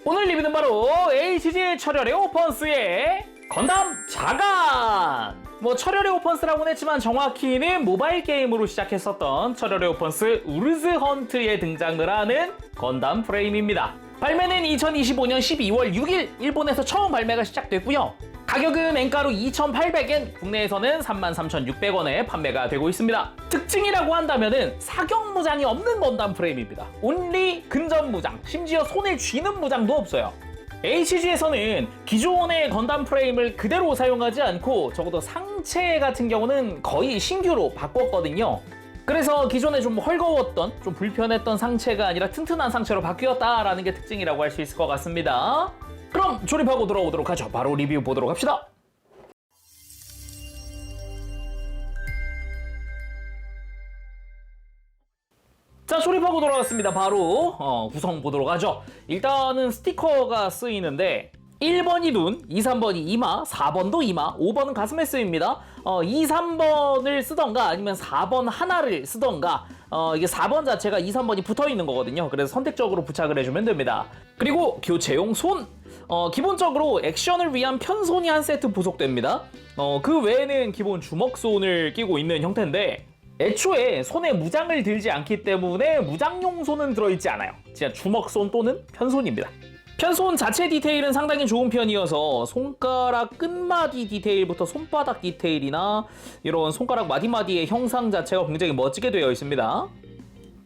오늘 리뷰는 바로 HG 철혈의 오펀스의 건담 자간! 철혈의 오펀스라고는 했지만 정확히는 모바일 게임으로 시작했었던 철혈의 오펀스 우르즈 헌트에 등장을 하는 건담 프레임입니다. 발매는 2025년 12월 6일 일본에서 처음 발매가 시작됐고요. 가격은 엔가로 2,800엔, 국내에서는 33,600원에 판매가 되고 있습니다. 특징이라고 한다면은 사격 무장이 없는 건담 프레임입니다. 온리 근접 무장, 심지어 손에 쥐는 무장도 없어요. HG에서는 기존의 건담 프레임을 그대로 사용하지 않고 적어도 상체 같은 경우는 거의 신규로 바꿨거든요. 그래서 기존에 좀 헐거웠던, 좀 불편했던 상체가 아니라 튼튼한 상체로 바뀌었다라는 게 특징이라고 할 수 있을 것 같습니다. 그럼 조립하고 돌아오도록 하죠. 바로 리뷰 보도록 합시다. 자, 조립하고 돌아왔습니다. 바로 구성 보도록 하죠. 일단은 스티커가 쓰이는데 1번이 눈, 2, 3번이 이마, 4번도 이마, 5번은 가슴에 쓰입니다. 2, 3번을 쓰던가 아니면 4번 하나를 쓰던가 이게 4번 자체가 2, 3번이 붙어있는 거거든요. 그래서 선택적으로 부착을 해주면 됩니다. 그리고 교체용 손! 기본적으로 액션을 위한 편손이 한 세트 부속됩니다. 그 외에는 기본 주먹손을 끼고 있는 형태인데 애초에 손에 무장을 들지 않기 때문에 무장용 손은 들어있지 않아요. 진짜 주먹손 또는 편손입니다. 편손 자체 디테일은 상당히 좋은 편이어서 손가락 끝마디 디테일부터 손바닥 디테일이나 이런 손가락 마디마디의 형상 자체가 굉장히 멋지게 되어 있습니다.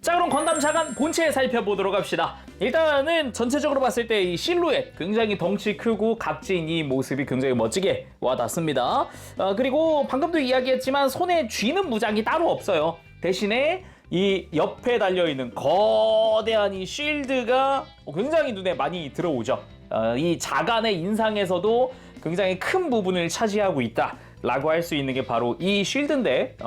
자, 그럼 건담 자간 본체 살펴보도록 합시다. 일단은 전체적으로 봤을 때 이 실루엣 굉장히 덩치 크고 각진 이 모습이 굉장히 멋지게 와닿습니다. 그리고 방금도 이야기했지만 손에 쥐는 무장이 따로 없어요. 대신에 이 옆에 달려있는 거대한 이 쉴드가 굉장히 눈에 많이 들어오죠. 이 자간의 인상에서도 굉장히 큰 부분을 차지하고 있다라고 할 수 있는 게 바로 이 쉴드인데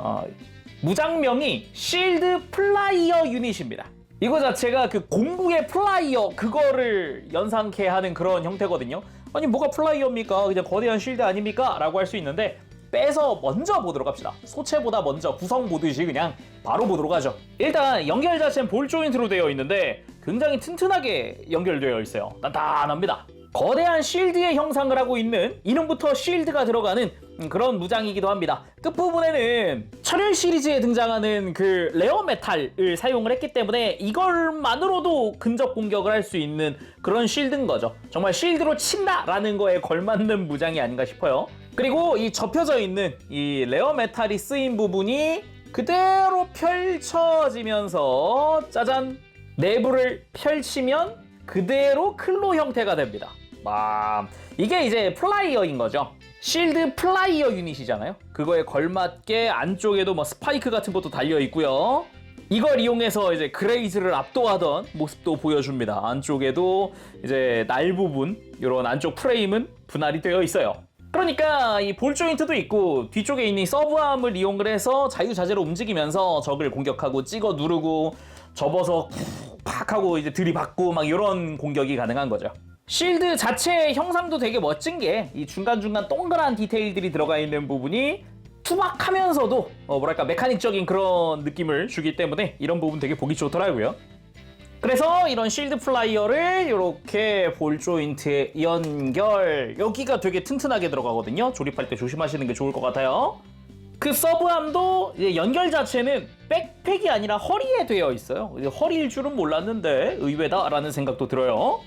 무장명이 실드 플라이어 유닛입니다. 이거 자체가 그 공구의 플라이어 그거를 연상케 하는 그런 형태거든요. 아니 뭐가 플라이어입니까? 그냥 거대한 쉴드 아닙니까? 라고 할 수 있는데 빼서 먼저 보도록 합시다. 소체보다 먼저 구성 보듯이 그냥 바로 보도록 하죠. 일단 연결 자체는 볼 조인트로 되어 있는데 굉장히 튼튼하게 연결되어 있어요. 단단합니다. 거대한 쉴드의 형상을 하고 있는 이름부터 쉴드가 들어가는 그런 무장이기도 합니다. 끝부분에는 철혈 시리즈에 등장하는 그 레어 메탈을 사용을 했기 때문에 이걸만으로도 근접 공격을 할 수 있는 그런 쉴드인 거죠. 정말 쉴드로 친다라는 거에 걸맞는 무장이 아닌가 싶어요. 그리고 이 접혀져 있는 이 레어 메탈이 쓰인 부분이 그대로 펼쳐지면서 짜잔! 내부를 펼치면 그대로 클로 형태가 됩니다. 이게 이제 플라이어인 거죠. 실드 플라이어 유닛이잖아요. 그거에 걸맞게 안쪽에도 뭐 스파이크 같은 것도 달려 있고요. 이걸 이용해서 이제 그레이즈를 압도하던 모습도 보여줍니다. 안쪽에도 이제 날 부분, 이런 안쪽 프레임은 분할이 되어 있어요. 그러니까 이 볼 조인트도 있고 뒤쪽에 있는 서브암을 이용을 해서 자유자재로 움직이면서 적을 공격하고 찍어 누르고 접어서 팍 하고 이제 들이받고 막 이런 공격이 가능한 거죠. 쉴드 자체의 형상도 되게 멋진 게 이 중간중간 동그란 디테일들이 들어가 있는 부분이 투박하면서도 뭐랄까 메카닉적인 그런 느낌을 주기 때문에 이런 부분 되게 보기 좋더라고요. 그래서 이런 쉴드 플라이어를 이렇게 볼 조인트에 연결, 여기가 되게 튼튼하게 들어가거든요. 조립할 때 조심하시는 게 좋을 것 같아요. 그 서브암도 연결 자체는 백팩이 아니라 허리에 되어 있어요. 허리일 줄은 몰랐는데 의외다라는 생각도 들어요.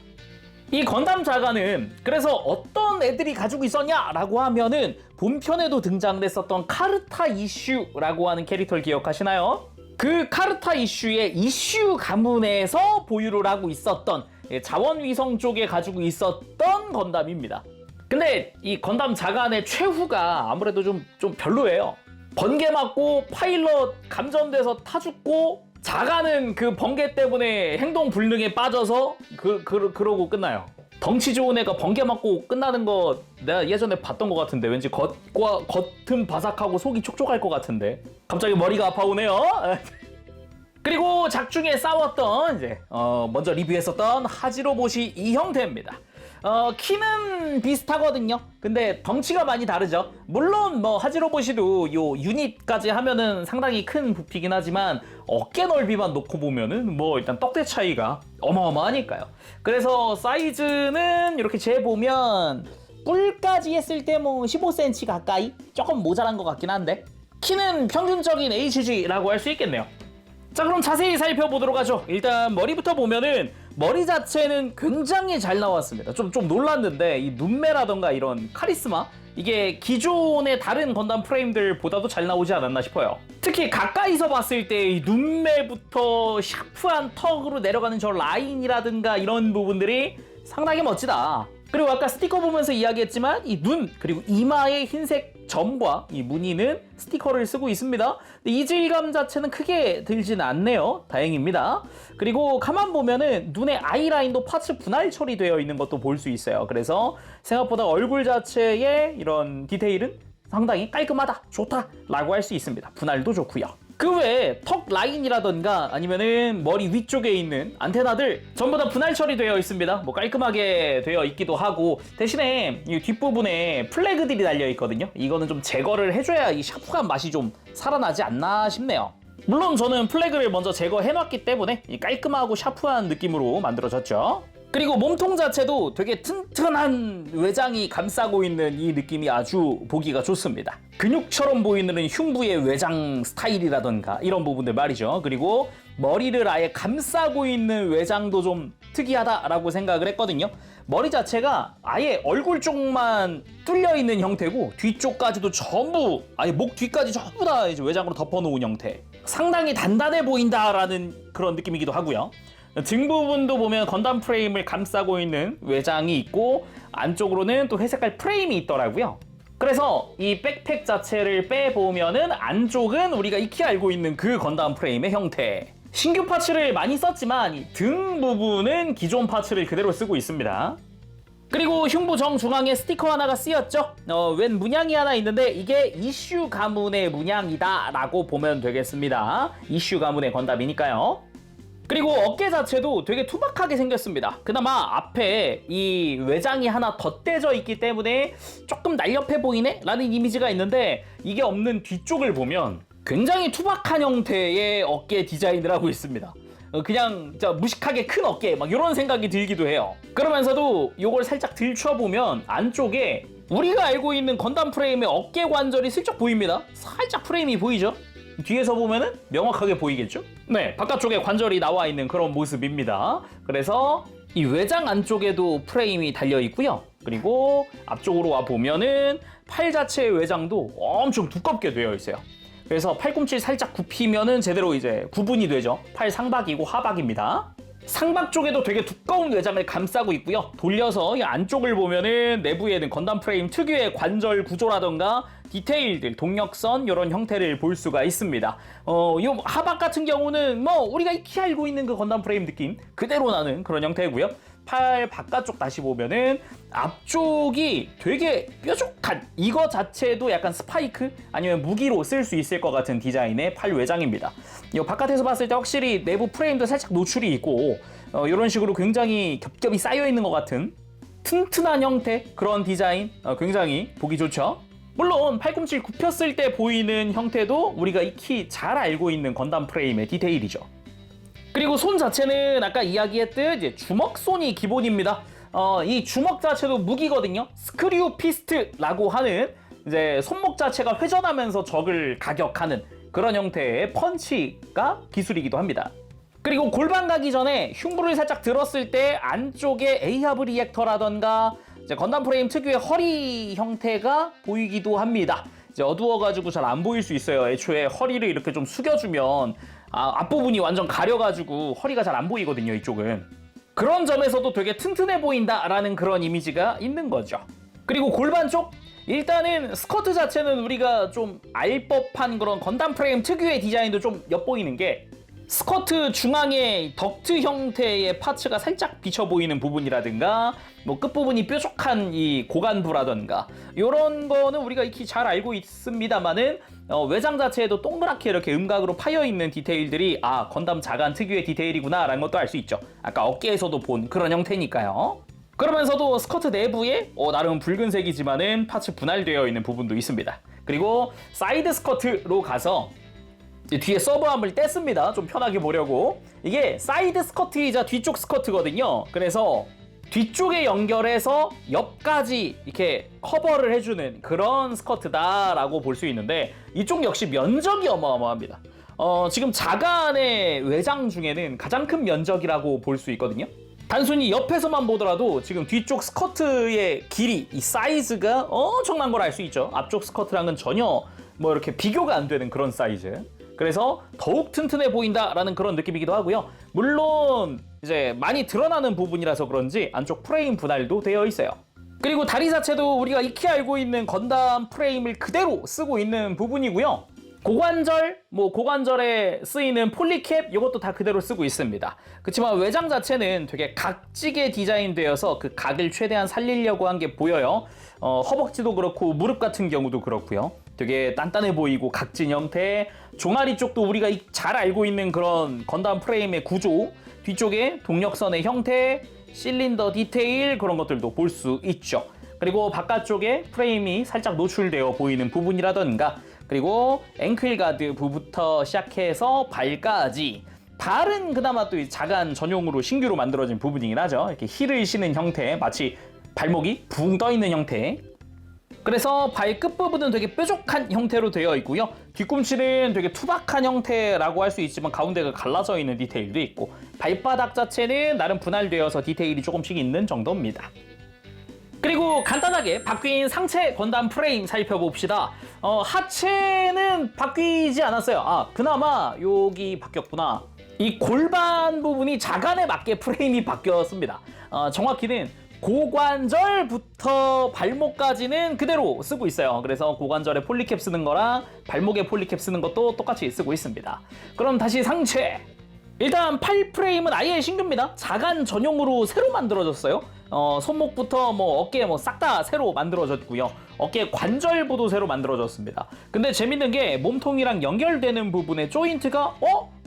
이 건담 자간은 그래서 어떤 애들이 가지고 있었냐라고 하면은 본편에도 등장했었던 카르타 이슈라고 하는 캐릭터를 기억하시나요? 그 카르타 이슈의 이슈 가문에서 보유를 하고 있었던 자원위성 쪽에 가지고 있었던 건담입니다. 근데 이 건담 자간의 최후가 아무래도 좀 별로예요. 번개 맞고 파일럿 감전돼서 타 죽고 자간은 그 번개 때문에 행동 불능에 빠져서 그러고 끝나요. 덩치 좋은 애가 번개 맞고 끝나는 거 내가 예전에 봤던 것 같은데 왠지 겉은 바삭하고 속이 촉촉할 것 같은데 갑자기 머리가 아파오네요. 그리고 작중에 싸웠던 이제 먼저 리뷰했었던 하지로봇이 이 형태입니다. 키는 비슷하거든요. 근데 덩치가 많이 다르죠. 물론 뭐 하지로봇이도 요 유닛까지 하면은 상당히 큰 부피긴 하지만 어깨 넓이만 놓고 보면은 뭐 일단 떡대 차이가 어마어마하니까요. 그래서 사이즈는 이렇게 재보면 뿔까지 했을 때 뭐 15cm 가까이? 조금 모자란 것 같긴 한데 키는 평균적인 HG라고 할 수 있겠네요. 자, 그럼 자세히 살펴보도록 하죠. 일단 머리부터 보면은 머리 자체는 굉장히 잘 나왔습니다. 좀 놀랐는데 이 눈매라던가 이런 카리스마 이게 기존의 다른 건담 프레임들보다도 잘 나오지 않았나 싶어요. 특히 가까이서 봤을 때 이 눈매부터 샤프한 턱으로 내려가는 저 라인이라든가 이런 부분들이 상당히 멋지다. 그리고 아까 스티커 보면서 이야기했지만 이 눈 그리고 이마의 흰색 점과 이 무늬는 스티커를 쓰고 있습니다. 근데 이질감 자체는 크게 들진 않네요. 다행입니다. 그리고 가만 보면은 눈의 아이라인도 파츠 분할 처리되어 있는 것도 볼 수 있어요. 그래서 생각보다 얼굴 자체의 이런 디테일은 상당히 깔끔하다, 좋다 라고 할 수 있습니다. 분할도 좋고요. 그 외에 턱 라인이라던가 아니면은 머리 위쪽에 있는 안테나들 전부 다 분할 처리되어 있습니다. 뭐 깔끔하게 되어 있기도 하고 대신에 이 뒷부분에 플래그들이 달려 있거든요. 이거는 좀 제거를 해줘야 이 샤프한 맛이 좀 살아나지 않나 싶네요. 물론 저는 플래그를 먼저 제거해놨기 때문에 이 깔끔하고 샤프한 느낌으로 만들어졌죠. 그리고 몸통 자체도 되게 튼튼한 외장이 감싸고 있는 이 느낌이 아주 보기가 좋습니다. 근육처럼 보이는 흉부의 외장 스타일이라던가 이런 부분들 말이죠. 그리고 머리를 아예 감싸고 있는 외장도 좀 특이하다라고 생각을 했거든요. 머리 자체가 아예 얼굴 쪽만 뚫려 있는 형태고 뒤쪽까지도 전부 아예 목 뒤까지 전부 다 이제 외장으로 덮어놓은 형태. 상당히 단단해 보인다라는 그런 느낌이기도 하고요. 등 부분도 보면 건담 프레임을 감싸고 있는 외장이 있고 안쪽으로는 또 회색깔 프레임이 있더라고요. 그래서 이 백팩 자체를 빼보면은 안쪽은 우리가 익히 알고 있는 그 건담 프레임의 형태. 신규 파츠를 많이 썼지만 이 등 부분은 기존 파츠를 그대로 쓰고 있습니다. 그리고 흉부 정중앙에 스티커 하나가 쓰였죠. 웬 문양이 하나 있는데 이게 이슈 가문의 문양이다 라고 보면 되겠습니다. 이슈 가문의 건담이니까요. 그리고 어깨 자체도 되게 투박하게 생겼습니다. 그나마 앞에 이 외장이 하나 덧대져 있기 때문에 조금 날렵해 보이네? 라는 이미지가 있는데 이게 없는 뒤쪽을 보면 굉장히 투박한 형태의 어깨 디자인을 하고 있습니다. 그냥 진짜 무식하게 큰 어깨 막 이런 생각이 들기도 해요. 그러면서도 이걸 살짝 들춰보면 안쪽에 우리가 알고 있는 건담 프레임의 어깨 관절이 슬쩍 보입니다. 살짝 프레임이 보이죠? 뒤에서 보면은 명확하게 보이겠죠? 네, 바깥쪽에 관절이 나와 있는 그런 모습입니다. 그래서 이 외장 안쪽에도 프레임이 달려 있고요. 그리고 앞쪽으로 와 보면은 팔 자체의 외장도 엄청 두껍게 되어 있어요. 그래서 팔꿈치 살짝 굽히면은 제대로 이제 구분이 되죠. 팔 상박이고 하박입니다. 상박 쪽에도 되게 두꺼운 외장을 감싸고 있고요. 돌려서 이 안쪽을 보면은 내부에는 건담 프레임 특유의 관절 구조라던가 디테일들, 동력선 이런 형태를 볼 수가 있습니다. 이 하박 같은 경우는 뭐 우리가 익히 알고 있는 그 건담 프레임 느낌 그대로 나는 그런 형태고요. 팔 바깥쪽 다시 보면은 앞쪽이 되게 뾰족한 이거 자체도 약간 스파이크 아니면 무기로 쓸 수 있을 것 같은 디자인의 팔 외장입니다. 이 바깥에서 봤을 때 확실히 내부 프레임도 살짝 노출이 있고 이런 식으로 굉장히 겹겹이 쌓여 있는 것 같은 튼튼한 형태 그런 디자인 굉장히 보기 좋죠. 물론 팔꿈치를 굽혔을 때 보이는 형태도 우리가 익히 잘 알고 있는 건담 프레임의 디테일이죠. 그리고 손 자체는 아까 이야기했듯 이제 주먹손이 기본입니다. 이 주먹 자체도 무기거든요. 스크류 피스트라고 하는 이제 손목 자체가 회전하면서 적을 가격하는 그런 형태의 펀치가 기술이기도 합니다. 그리고 골반 가기 전에 흉부를 살짝 들었을 때 안쪽에 에이하브 리액터라던가 이제 건담 프레임 특유의 허리 형태가 보이기도 합니다. 이제 어두워가지고 잘 안 보일 수 있어요. 애초에 허리를 이렇게 좀 숙여주면 앞부분이 완전 가려가지고 허리가 잘 안 보이거든요, 이쪽은. 그런 점에서도 되게 튼튼해 보인다라는 그런 이미지가 있는 거죠. 그리고 골반 쪽? 일단은 스커트 자체는 우리가 좀 알 법한 그런 건담 프레임 특유의 디자인도 좀 엿보이는 게 스커트 중앙에 덕트 형태의 파츠가 살짝 비쳐 보이는 부분이라든가 뭐 끝부분이 뾰족한 이 고관부라든가 이런 거는 우리가 익히 잘 알고 있습니다만은 외장 자체에도 동그랗게 이렇게 음각으로 파여 있는 디테일들이 건담 자간 특유의 디테일이구나 라는 것도 알 수 있죠. 아까 어깨에서도 본 그런 형태니까요. 그러면서도 스커트 내부에 나름 붉은색이지만은 파츠 분할되어 있는 부분도 있습니다. 그리고 사이드 스커트로 가서 뒤에 서브함을 뗐습니다. 좀 편하게 보려고. 이게 사이드 스커트이자 뒤쪽 스커트거든요. 그래서 뒤쪽에 연결해서 옆까지 이렇게 커버를 해주는 그런 스커트다라고 볼 수 있는데, 이쪽 역시 면적이 어마어마합니다. 지금 자간의 외장 중에는 가장 큰 면적이라고 볼 수 있거든요. 단순히 옆에서만 보더라도 지금 뒤쪽 스커트의 길이, 이 사이즈가 엄청난 걸 알 수 있죠. 앞쪽 스커트랑은 전혀 뭐 이렇게 비교가 안 되는 그런 사이즈. 그래서 더욱 튼튼해 보인다라는 그런 느낌이기도 하고요. 물론 이제 많이 드러나는 부분이라서 그런지 안쪽 프레임 분할도 되어 있어요. 그리고 다리 자체도 우리가 익히 알고 있는 건담 프레임을 그대로 쓰고 있는 부분이고요. 고관절에 쓰이는 폴리캡 이것도 다 그대로 쓰고 있습니다. 그렇지만 외장 자체는 되게 각지게 디자인되어서 그 각을 최대한 살리려고 한 게 보여요. 허벅지도 그렇고 무릎 같은 경우도 그렇고요. 되게 단단해 보이고 각진 형태, 종아리 쪽도 우리가 잘 알고 있는 그런 건담 프레임의 구조, 뒤쪽에 동력선의 형태, 실린더 디테일 그런 것들도 볼 수 있죠. 그리고 바깥쪽에 프레임이 살짝 노출되어 보이는 부분이라던가, 그리고 앵클 가드 부부터 시작해서 발까지, 발은 그나마 또 자간 전용으로 신규로 만들어진 부분이긴 하죠. 이렇게 힐을 신은 형태, 마치 발목이 붕 떠 있는 형태. 그래서 발 끝부분은 되게 뾰족한 형태로 되어 있고요. 뒤꿈치는 되게 투박한 형태라고 할 수 있지만 가운데가 갈라져 있는 디테일도 있고, 발바닥 자체는 나름 분할되어서 디테일이 조금씩 있는 정도입니다. 그리고 간단하게 바뀐 상체 건담 프레임 살펴봅시다. 하체는 바뀌지 않았어요. 그나마 여기 바뀌었구나. 이 골반 부분이 자간에 맞게 프레임이 바뀌었습니다. 정확히는 고관절부터 발목까지는 그대로 쓰고 있어요. 그래서 고관절에 폴리캡 쓰는 거랑 발목에 폴리캡 쓰는 것도 똑같이 쓰고 있습니다. 그럼 다시 상체. 일단 팔 프레임은 아예 신규입니다. 자간 전용으로 새로 만들어졌어요. 손목부터 어깨 싹 다 새로 만들어졌고요. 어깨 관절부도 새로 만들어졌습니다. 근데 재밌는 게 몸통이랑 연결되는 부분에 조인트가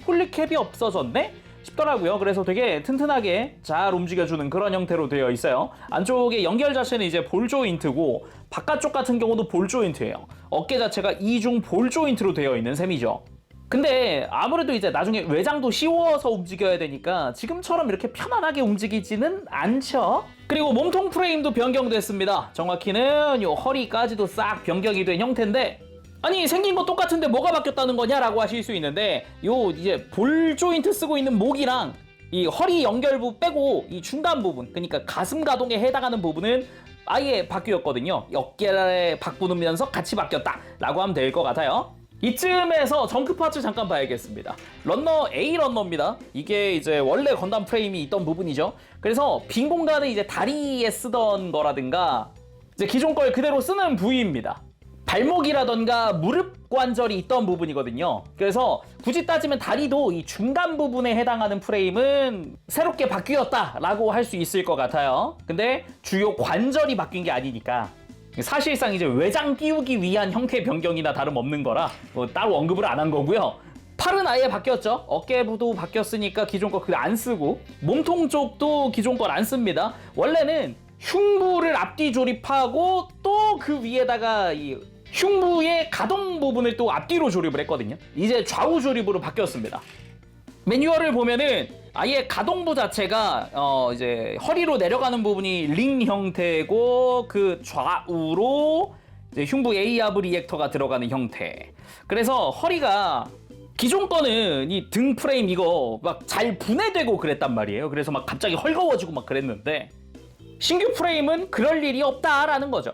폴리캡이 없어졌네? 싶더라고요. 그래서 되게 튼튼하게 잘 움직여주는 그런 형태로 되어 있어요. 안쪽에 연결 자체는 이제 볼 조인트고, 바깥쪽 같은 경우도 볼 조인트예요. 어깨 자체가 이중 볼 조인트로 되어 있는 셈이죠. 근데 아무래도 이제 나중에 외장도 씌워서 움직여야 되니까 지금처럼 이렇게 편안하게 움직이지는 않죠. 그리고 몸통 프레임도 변경됐습니다. 정확히는 요 허리까지도 싹 변경이 된 형태인데, 아니 생긴 거 똑같은데 뭐가 바뀌었다는 거냐라고 하실 수 있는데, 요 이제 볼 조인트 쓰고 있는 목이랑 이 허리 연결부 빼고 이 중간 부분, 그러니까 가슴 가동에 해당하는 부분은 아예 바뀌었거든요. 어깨를 바꾸면서 같이 바뀌었다라고 하면 될 것 같아요. 이쯤에서 정크 파츠 잠깐 봐야겠습니다. 런너 A 런너입니다. 이게 이제 원래 건담 프레임이 있던 부분이죠. 그래서 빈 공간을 이제 다리에 쓰던 거라든가 이제 기존 걸 그대로 쓰는 부위입니다. 발목이라던가 무릎 관절이 있던 부분이거든요. 그래서 굳이 따지면 다리도 이 중간 부분에 해당하는 프레임은 새롭게 바뀌었다라고 할 수 있을 것 같아요. 근데 주요 관절이 바뀐 게 아니니까 사실상 이제 외장 끼우기 위한 형태 변경이나 다름없는 거라 따로 언급을 안 한 거고요. 팔은 아예 바뀌었죠. 어깨부도 바뀌었으니까 기존 거 안 쓰고, 몸통 쪽도 기존 걸 안 씁니다. 원래는 흉부를 앞뒤 조립하고 또 그 위에다가 이 흉부의 가동 부분을 또 앞뒤로 조립을 했거든요. 이제 좌우 조립으로 바뀌었습니다. 매뉴얼을 보면은 아예 가동부 자체가 이제 허리로 내려가는 부분이 링 형태고, 그 좌우로 이제 흉부 A압 리액터가 들어가는 형태. 그래서 허리가 기존 거는 이 등 프레임 이거 막 잘 분해되고 그랬단 말이에요. 그래서 막 갑자기 헐거워지고 막 그랬는데, 신규 프레임은 그럴 일이 없다라는 거죠.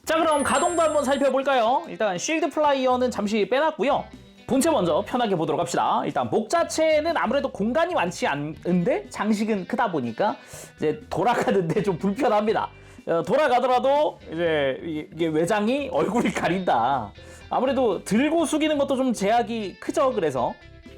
자, 그럼 가동도 한번 살펴볼까요? 일단 쉴드 플라이어는 잠시 빼놨고요. 본체 먼저 편하게 보도록 합시다. 일단 목 자체는 아무래도 공간이 많지 않은데 장식은 크다 보니까 이제 돌아가는데 좀 불편합니다. 돌아가더라도 이제 이게 외장이 얼굴을 가린다. 아무래도 들고 숙이는 것도 좀 제약이 크죠. 그래서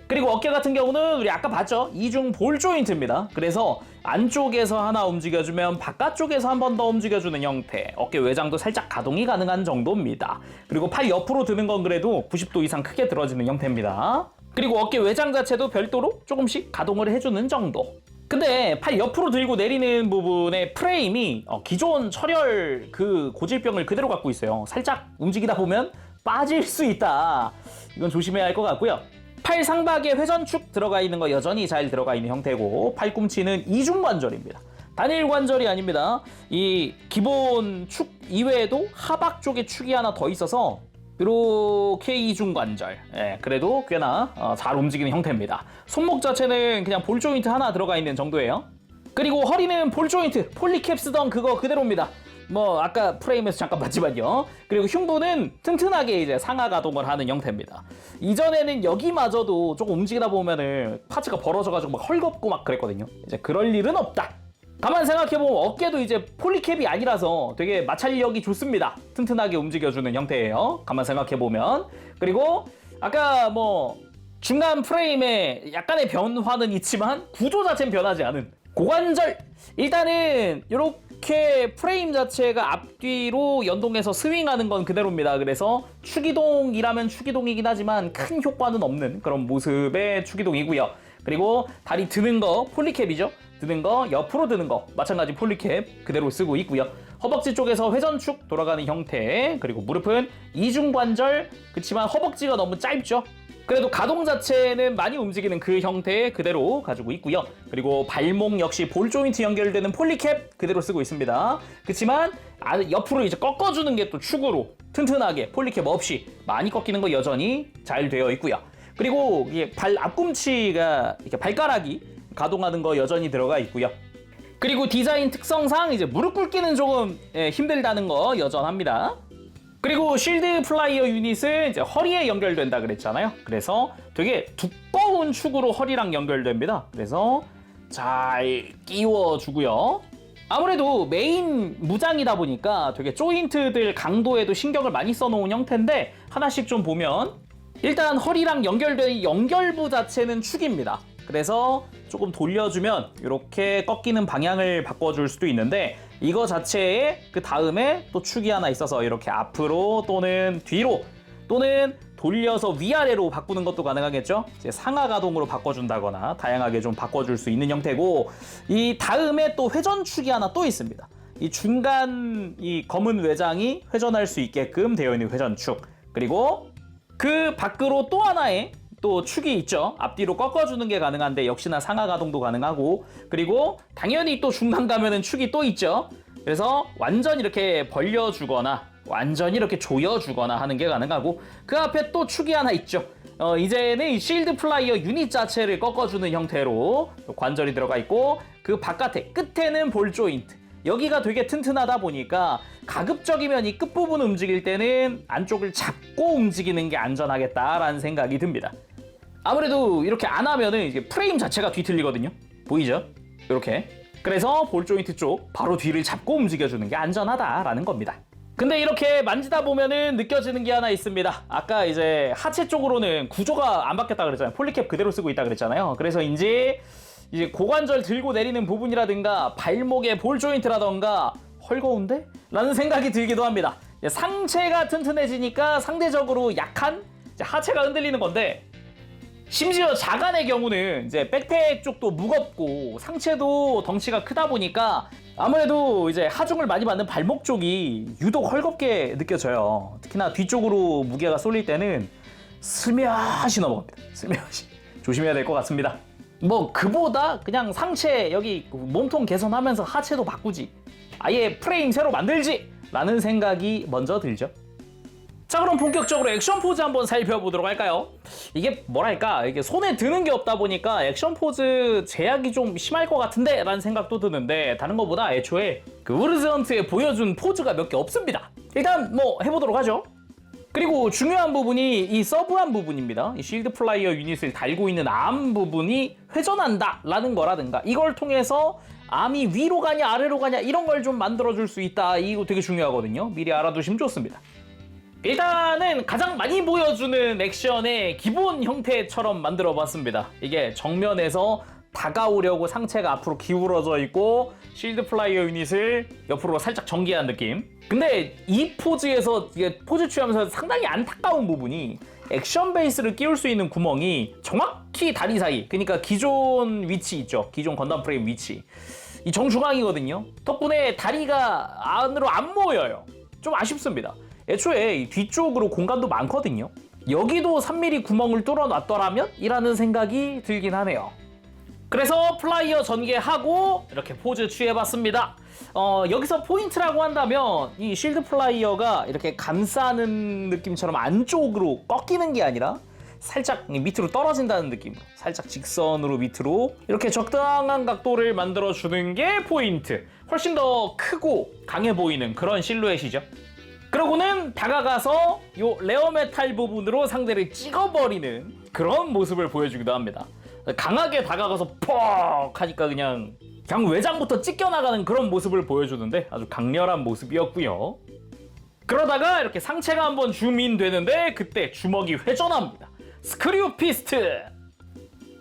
그리고 어깨 같은 경우는 우리 아까 봤죠? 이중 볼 조인트입니다. 그래서 안쪽에서 하나 움직여주면 바깥쪽에서 한 번 더 움직여주는 형태. 어깨 외장도 살짝 가동이 가능한 정도입니다. 그리고 팔 옆으로 드는 건 그래도 90도 이상 크게 들어지는 형태입니다. 그리고 어깨 외장 자체도 별도로 조금씩 가동을 해주는 정도. 근데 팔 옆으로 들고 내리는 부분의 프레임이 기존 철혈 그 고질병을 그대로 갖고 있어요. 살짝 움직이다 보면 빠질 수 있다. 이건 조심해야 할 것 같고요. 팔 상박에 회전축 들어가 있는 거 여전히 잘 들어가 있는 형태고, 팔꿈치는 이중관절입니다. 단일 관절이 아닙니다. 이 기본 축 이외에도 하박 쪽에 축이 하나 더 있어서 이렇게 이중관절. 예, 그래도 꽤나 잘 움직이는 형태입니다. 손목 자체는 그냥 볼 조인트 하나 들어가 있는 정도예요. 그리고 허리는 볼 조인트, 폴리캡 쓰던 그거 그대로입니다. 뭐 아까 프레임에서 잠깐 봤지만요. 그리고 흉부는 튼튼하게 이제 상하 가동을 하는 형태입니다. 이전에는 여기마저도 조금 움직이다 보면은 파츠가 벌어져가지고 막 헐겁고 막 그랬거든요. 이제 그럴 일은 없다. 가만 생각해보면 어깨도 이제 폴리캡이 아니라서 되게 마찰력이 좋습니다. 튼튼하게 움직여주는 형태예요. 가만 생각해보면. 그리고 아까 뭐 중간 프레임에 약간의 변화는 있지만 구조 자체는 변하지 않은 고관절. 일단은 이렇게 프레임 자체가 앞뒤로 연동해서 스윙하는 건 그대로입니다. 그래서 축이동이라면 축이동이긴 하지만 큰 효과는 없는 그런 모습의 축이동이고요. 그리고 다리 드는 거 폴리캡이죠. 드는 거, 옆으로 드는 거 마찬가지 폴리캡 그대로 쓰고 있고요. 허벅지 쪽에서 회전축 돌아가는 형태, 그리고 무릎은 이중관절. 그렇지만 허벅지가 너무 짧죠. 그래도 가동 자체는 많이 움직이는 그 형태 그대로 가지고 있고요. 그리고 발목 역시 볼 조인트 연결되는 폴리캡 그대로 쓰고 있습니다. 그렇지만 옆으로 이제 꺾어주는 게 또 축으로 튼튼하게 폴리캡 없이 많이 꺾이는 거 여전히 잘 되어 있고요. 그리고 이게 발 앞꿈치가 이렇게 발가락이 가동하는 거 여전히 들어가 있고요. 그리고 디자인 특성상 이제 무릎 꿇기는 조금 힘들다는 거 여전합니다. 그리고 쉴드 플라이어 유닛은 이제 허리에 연결된다 그랬잖아요. 그래서 되게 두꺼운 축으로 허리랑 연결됩니다. 그래서 잘 끼워주고요. 아무래도 메인 무장이다 보니까 되게 조인트들 강도에도 신경을 많이 써놓은 형태인데, 하나씩 좀 보면 일단 허리랑 연결된 연결부 자체는 축입니다. 그래서 조금 돌려주면 이렇게 꺾이는 방향을 바꿔줄 수도 있는데, 이거 자체에 그 다음에 또 축이 하나 있어서 이렇게 앞으로 또는 뒤로 또는 돌려서 위아래로 바꾸는 것도 가능하겠죠. 이제 상하 가동으로 바꿔준다거나 다양하게 좀 바꿔줄 수 있는 형태고, 이 다음에 또 회전축이 하나 또 있습니다. 이 중간 이 검은 외장이 회전할 수 있게끔 되어 있는 회전축, 그리고 그 밖으로 또 하나의 또 축이 있죠. 앞뒤로 꺾어주는 게 가능한데 역시나 상하 가동도 가능하고, 그리고 당연히 또 중간 가면은 축이 또 있죠. 그래서 완전 이렇게 벌려주거나 완전히 이렇게 조여주거나 하는 게 가능하고, 그 앞에 또 축이 하나 있죠. 이제는 쉴드 플라이어 유닛 자체를 꺾어주는 형태로 관절이 들어가 있고, 그 바깥에 끝에는 볼 조인트. 여기가 되게 튼튼하다 보니까 가급적이면 이 끝부분 움직일 때는 안쪽을 잡고 움직이는 게 안전하겠다라는 생각이 듭니다. 아무래도 이렇게 안 하면은 이제 프레임 자체가 뒤틀리거든요. 보이죠? 이렇게. 그래서 볼 조인트 쪽 바로 뒤를 잡고 움직여주는 게 안전하다라는 겁니다. 근데 이렇게 만지다 보면은 느껴지는 게 하나 있습니다. 아까 이제 하체 쪽으로는 구조가 안 바뀌었다 그랬잖아요. 폴리캡 그대로 쓰고 있다 그랬잖아요. 그래서 이제 고관절 들고 내리는 부분이라든가 발목의 볼 조인트라든가 헐거운데? 라는 생각이 들기도 합니다. 상체가 튼튼해지니까 상대적으로 약한 하체가 흔들리는 건데, 심지어 자간의 경우는 이제 백팩 쪽도 무겁고 상체도 덩치가 크다 보니까 아무래도 이제 하중을 많이 받는 발목 쪽이 유독 헐겁게 느껴져요. 특히나 뒤쪽으로 무게가 쏠릴 때는 스며시 넘어갑니다. 스며시. 조심해야 될 것 같습니다. 뭐 그보다 그냥 상체 여기 몸통 개선하면서 하체도 바꾸지, 아예 프레임 새로 만들지 라는 생각이 먼저 들죠. 자, 그럼 본격적으로 액션 포즈 한번 살펴보도록 할까요? 이게 뭐랄까, 이게 손에 드는 게 없다 보니까 액션 포즈 제약이 좀 심할 것 같은데 라는 생각도 드는데, 다른 것보다 애초에 그 우르즈헌트에 보여준 포즈가 몇 개 없습니다. 일단 뭐 해보도록 하죠. 그리고 중요한 부분이 이 서브암 부분입니다. 이 쉴드 플라이어 유닛을 달고 있는 암 부분이 회전한다 라는 거라든가, 이걸 통해서 암이 위로 가냐 아래로 가냐 이런 걸 좀 만들어줄 수 있다. 이거 되게 중요하거든요. 미리 알아두시면 좋습니다. 일단은 가장 많이 보여주는 액션의 기본 형태처럼 만들어 봤습니다. 이게 정면에서 다가오려고 상체가 앞으로 기울어져 있고 쉴드 플라이어 유닛을 옆으로 살짝 전개한 느낌. 근데 이 포즈에서 이게 포즈 취하면서 상당히 안타까운 부분이, 액션 베이스를 끼울 수 있는 구멍이 정확히 다리 사이, 그러니까 기존 위치 있죠. 기존 건담 프레임 위치. 이 정중앙이거든요. 덕분에 다리가 안으로 안 모여요. 좀 아쉽습니다. 애초에 이 뒤쪽으로 공간도 많거든요. 여기도 3mm 구멍을 뚫어놨더라면? 이라는 생각이 들긴 하네요. 그래서 플라이어 전개하고 이렇게 포즈 취해봤습니다. 여기서 포인트라고 한다면 이 실드 플라이어가 이렇게 감싸는 느낌처럼 안쪽으로 꺾이는 게 아니라 살짝 밑으로 떨어진다는 느낌으로 살짝 직선으로 밑으로 이렇게 적당한 각도를 만들어주는 게 포인트. 훨씬 더 크고 강해 보이는 그런 실루엣이죠. 그러고는 다가가서 요 레어메탈 부분으로 상대를 찍어버리는 그런 모습을 보여주기도 합니다. 강하게 다가가서 퍽 하니까 그냥 외장부터 찢겨나가는 그런 모습을 보여주는데 아주 강렬한 모습이었고요. 그러다가 이렇게 상체가 한번 줌인 되는데 그때 주먹이 회전합니다. 스크류 피스트!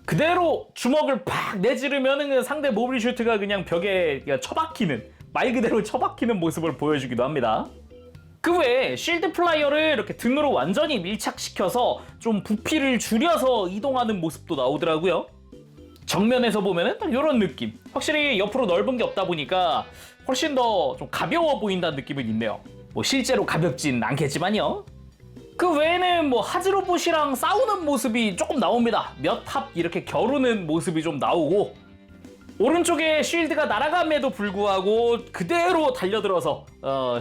그대로 주먹을 팍 내지르면 상대 모빌 슈트가 그냥 벽에 처박히는, 말 그대로 처박히는 모습을 보여주기도 합니다. 그 외에 쉴드 플라이어를 이렇게 등으로 완전히 밀착시켜서 좀 부피를 줄여서 이동하는 모습도 나오더라고요. 정면에서 보면은 딱 이런 느낌. 확실히 옆으로 넓은 게 없다 보니까 훨씬 더 좀 가벼워 보인다는 느낌은 있네요. 뭐 실제로 가볍진 않겠지만요. 그 외에는 뭐 하즈로봇이랑 싸우는 모습이 조금 나옵니다. 몇 합 이렇게 겨루는 모습이 좀 나오고, 오른쪽에 쉴드가 날아감에도 불구하고 그대로 달려들어서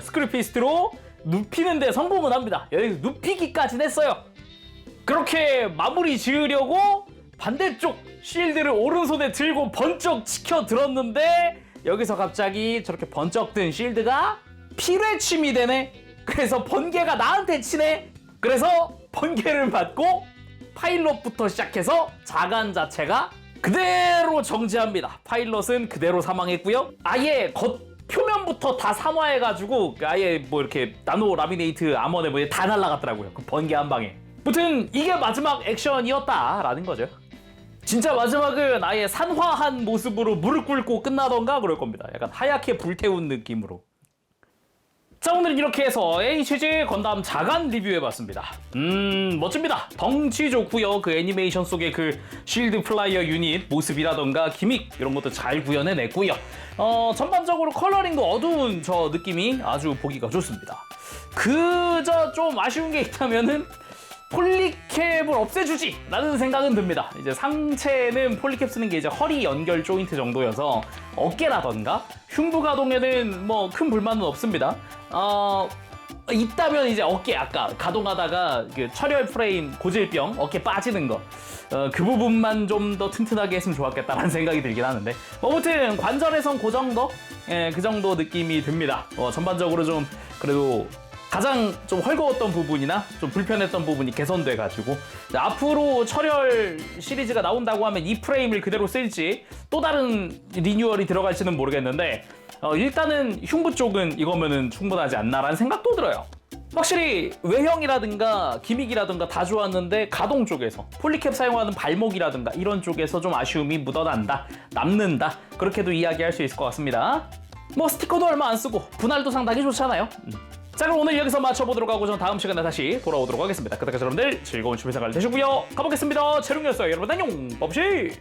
스크류피스트로 눕히는 데 성공을 합니다. 여기서 눕히기까지 했어요. 그렇게 마무리 지으려고 반대쪽 쉴드를 오른손에 들고 번쩍 치켜 들었는데 여기서 갑자기 저렇게 번쩍 든 쉴드가 피뢰침이 되네. 그래서 번개가 나한테 치네. 그래서 번개를 맞고 파일럿부터 시작해서 자간 자체가 그대로 정지합니다. 파일럿은 그대로 사망했고요. 아예 표면부터 다 산화해가지고 아예 뭐 이렇게 나노 라미네이트 아머네 뭐 다 날라갔더라고요. 그 번개 한 방에. 무튼 이게 마지막 액션이었다라는 거죠. 진짜 마지막은 아예 산화한 모습으로 무릎 꿇고 끝나던가 그럴 겁니다. 약간 하얗게 불태운 느낌으로. 자, 오늘은 이렇게 해서 HG 건담 자간 리뷰해봤습니다. 멋집니다. 덩치 좋고요. 그 애니메이션 속의 그 쉴드 플라이어 유닛 모습이라던가 기믹 이런 것도 잘 구현해냈고요. 전반적으로 컬러링도 어두운 저 느낌이 아주 보기가 좋습니다. 그저 좀 아쉬운 게 있다면은 폴리캡을 없애주지 라는 생각은 듭니다. 이제 상체는 폴리캡 쓰는 게 이제 허리 연결 조인트 정도여서 어깨라던가 흉부 가동에는 뭐 큰 불만은 없습니다. 있다면 이제 어깨 아까 가동하다가 그 철혈 프레임 고질병 어깨 빠지는 거 그 부분만 좀 더 튼튼하게 했으면 좋았겠다라는 생각이 들긴 하는데 아무튼 관절에선 그 정도? 예, 그 정도 느낌이 듭니다. 전반적으로 좀 그래도 가장 좀 헐거웠던 부분이나 좀 불편했던 부분이 개선돼가지고 앞으로 철혈 시리즈가 나온다고 하면 이 프레임을 그대로 쓸지 또 다른 리뉴얼이 들어갈지는 모르겠는데 일단은 흉부 쪽은 이거면은 충분하지 않나라는 생각도 들어요. 확실히 외형이라든가 기믹이라든가 다 좋았는데 가동 쪽에서 폴리캡 사용하는 발목이라든가 이런 쪽에서 좀 아쉬움이 묻어난다, 남는다 그렇게도 이야기할 수 있을 것 같습니다. 뭐 스티커도 얼마 안 쓰고 분할도 상당히 좋잖아요. 자, 그럼 오늘 여기서 마쳐보도록 하고 저는 다음 시간에 다시 돌아오도록 하겠습니다. 그때까지 여러분들 즐거운 취미 생활 되시고요. 가보겠습니다. 재룡이었어요. 여러분 안녕. 법시.